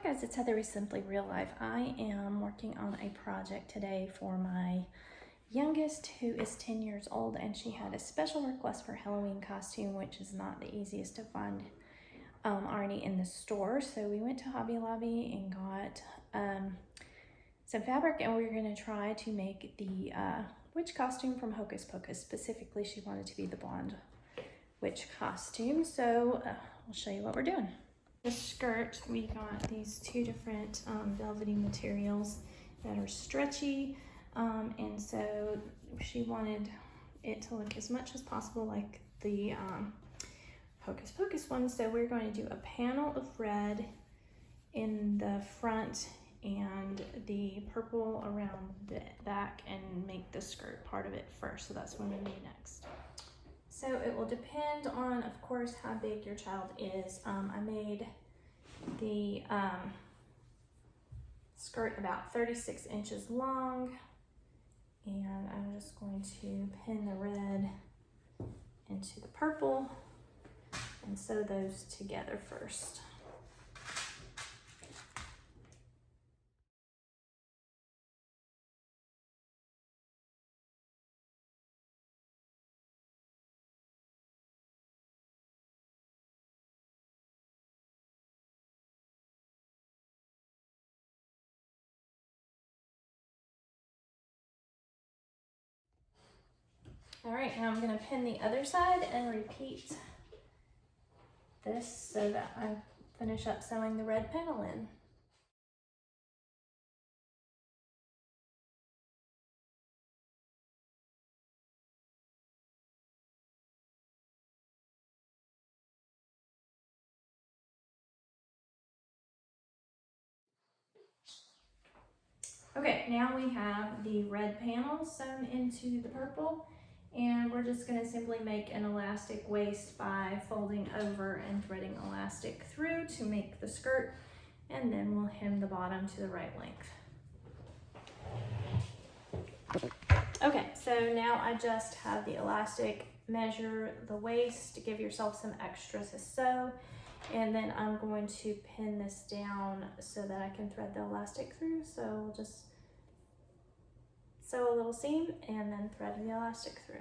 guys, it's Heather with Simply Real Life. I am working on a project today for my youngest, who is 10 years old, and she had a special request for Halloween costume, which is not the easiest to find already in the store. So we went to Hobby Lobby and got some fabric, and we're going to try to make the witch costume from Hocus Pocus. Specifically, she wanted to be the blonde witch costume. So I'll show you what we're doing. The skirt, we got these two different velvety materials that are stretchy, and so she wanted it to look as much as possible like the Hocus Pocus one. So we're going to do a panel of red in the front and the purple around the back and make the skirt part of it first. So that's what I'm going to do next. So it will depend on, of course, how big your child is. I made the skirt about 36 inches long, and I'm just going to pin the red into the purple and sew those together first. All right, now I'm going to pin the other side and repeat this so that I finish up sewing the red panel in. Okay, now we have the red panel sewn into the purple, and we're just going to simply make an elastic waist by folding over and threading elastic through to make the skirt, and then we'll hem the bottom to the right length. Okay, so now I just have the elastic measure the waist to give yourself some extra to sew, and then I'm going to pin this down so that I can thread the elastic through. So we'll just sew a little seam and then thread the elastic through.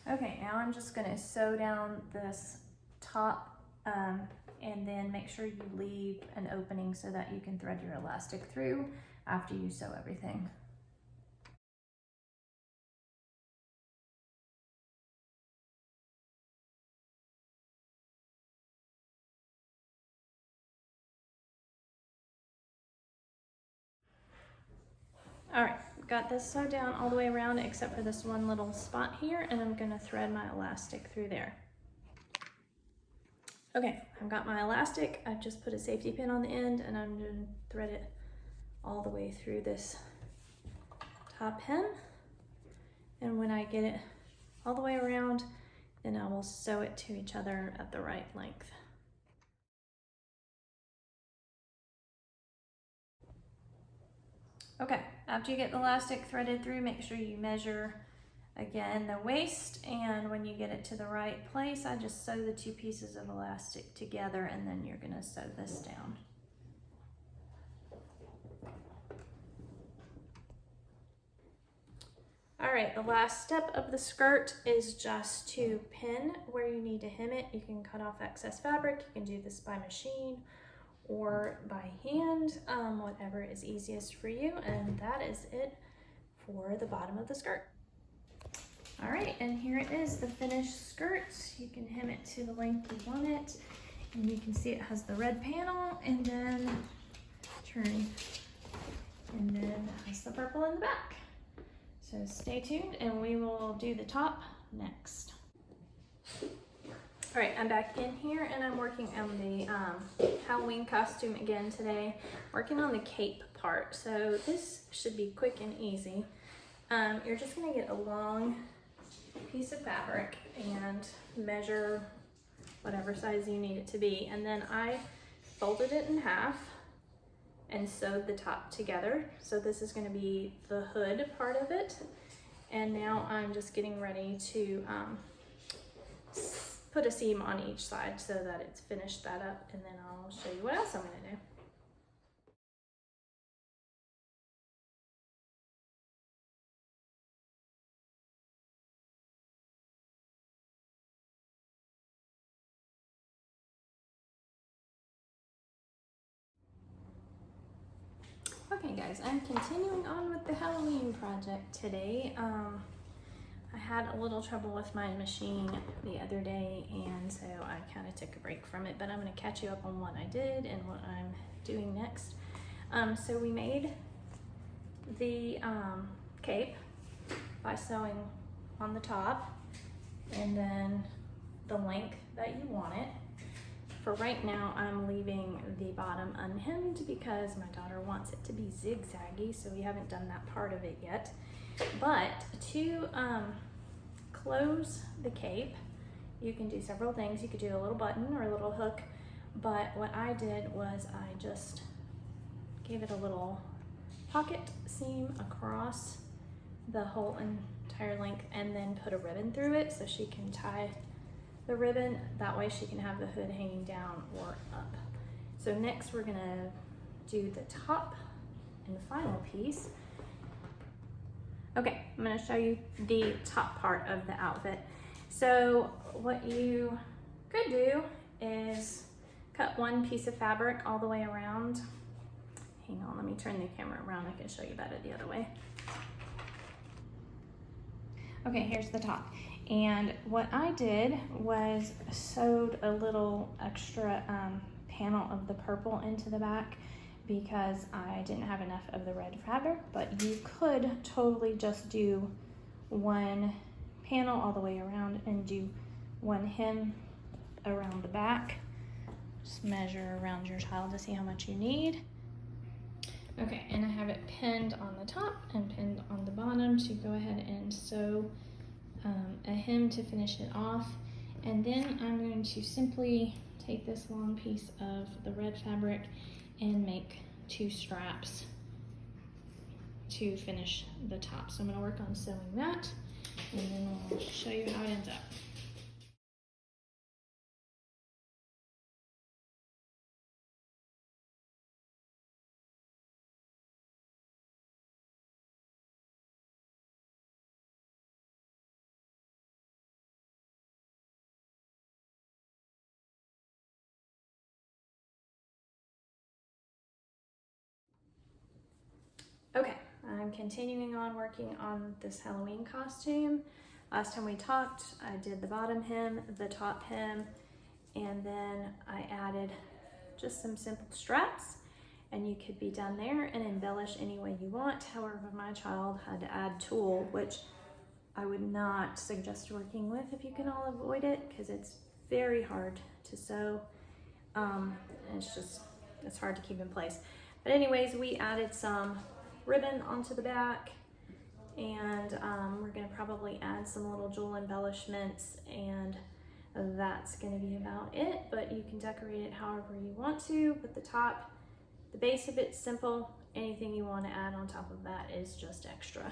Okay, now I'm just going to sew down this top and then make sure you leave an opening so that you can thread your elastic through after you sew everything. All right, got this sewed down all the way around except for this one little spot here, and I'm going to thread my elastic through there. Okay, I've got my elastic. I've just put a safety pin on the end, and I'm going to thread it all the way through this top hem. And when I get it all the way around, then I will sew it to each other at the right length. Okay, after you get the elastic threaded through, make sure you measure again the waist, and when you get it to the right place, I just sew the two pieces of elastic together, and then you're gonna sew this down. All right, the last step of the skirt is just to pin where you need to hem it. You can cut off excess fabric. You can do this by machine or by hand, whatever is easiest for you. And that is it for the bottom of the skirt. All right, and here it is, the finished skirt. You can hem it to the length you want it. And you can see it has the red panel, and then turn, and then it has the purple in the back. So stay tuned, and we will do the top next. All right, I'm back in here, and I'm working on the Halloween costume again today, working on the cape part. So this should be quick and easy. You're just gonna get a long piece of fabric and measure whatever size you need it to be. And then I folded it in half and sewed the top together. So this is going to be the hood part of it. And now I'm just getting ready to put a seam on each side so that it's finished that up, and then I'll show you what else I'm going to do. Okay guys, I'm continuing on with the Halloween project today. I had a little trouble with my machine the other day, and so I kind of took a break from it, but I'm going to catch you up on what I did and what I'm doing next. So we made the cape by sewing on the top and then the length that you want it. For right now, I'm leaving the bottom unhemmed because my daughter wants it to be zigzaggy, so we haven't done that part of it yet. But to close the cape, you can do several things. You could do a little button or a little hook, but what I did was I just gave it a little pocket seam across the whole entire length and then put a ribbon through it so she can tie the ribbon. That way she can have the hood hanging down or up. So next we're gonna do the top and the final piece. Okay, I'm gonna show you the top part of the outfit. So what you could do is cut one piece of fabric all the way around. Hang on, let me turn the camera around. I can show you better the other way. Okay, here's the top. And what I did was sewed a little extra panel of the purple into the back because I didn't have enough of the red fabric, but you could totally just do one panel all the way around and do one hem around the back. Just measure around your child to see how much you need. Okay, and I have it pinned on the top and pinned on the bottom to go ahead and sew a hem to finish it off. And then I'm going to simply take this long piece of the red fabric and make 2 straps to finish the top. So I'm going to work on sewing that, and then I'll show you how it ends up. Okay, I'm continuing on working on this Halloween costume. Last time we talked, I did the bottom hem, the top hem, and then I added just some simple straps, and you could be done there and embellish any way you want. However, my child had to add tulle, which I would not suggest working with if you can all avoid it, because it's very hard to sew. And it's hard to keep in place. But anyways, we added some ribbon onto the back, and we're going to probably add some little jewel embellishments, and that's going to be about it. But you can decorate it however you want to. But the base of it's simple. Anything you want to add on top of that is just extra.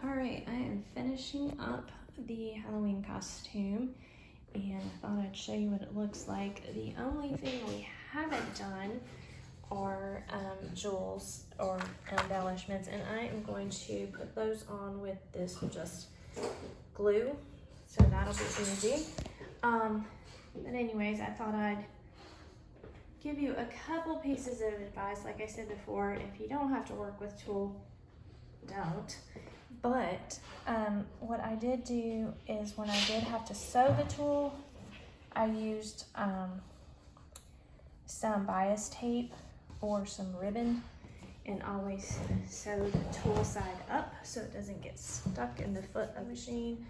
All right, I am finishing up the Halloween costume, and I thought I'd show you what it looks like. The only thing we haven't done are jewels or embellishments, and I am going to put those on with this just glue, so that'll be easy. But anyways, I thought I'd give you a couple pieces of advice. Like I said before, if you don't have to work with tulle, don't. But what I did do is when I did have to sew the tulle, I used some bias tape or some ribbon, and always sew the tulle side up so it doesn't get stuck in the foot of the machine.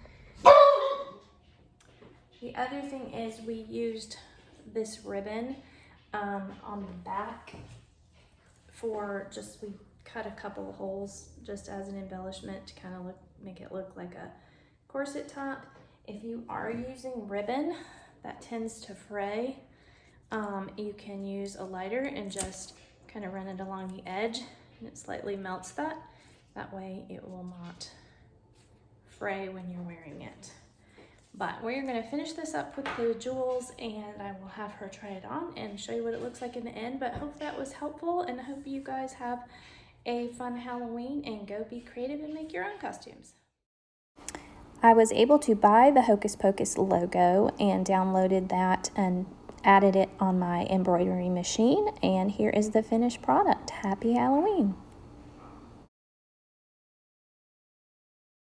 The other thing is we used this ribbon on the back for we cut a couple of holes just as an embellishment to kind of make it look like a corset top. If you are using ribbon, that tends to fray. You can use a lighter and just kind of run it along the edge, and it slightly melts that. That way it will not fray when you're wearing it. But we're going to finish this up with the jewels, and I will have her try it on and show you what it looks like in the end. But hope that was helpful, and I hope you guys have a fun Halloween and go be creative and make your own costumes. I was able to buy the Hocus Pocus logo and downloaded that and added it on my embroidery machine, and here is the finished product. Happy Halloween!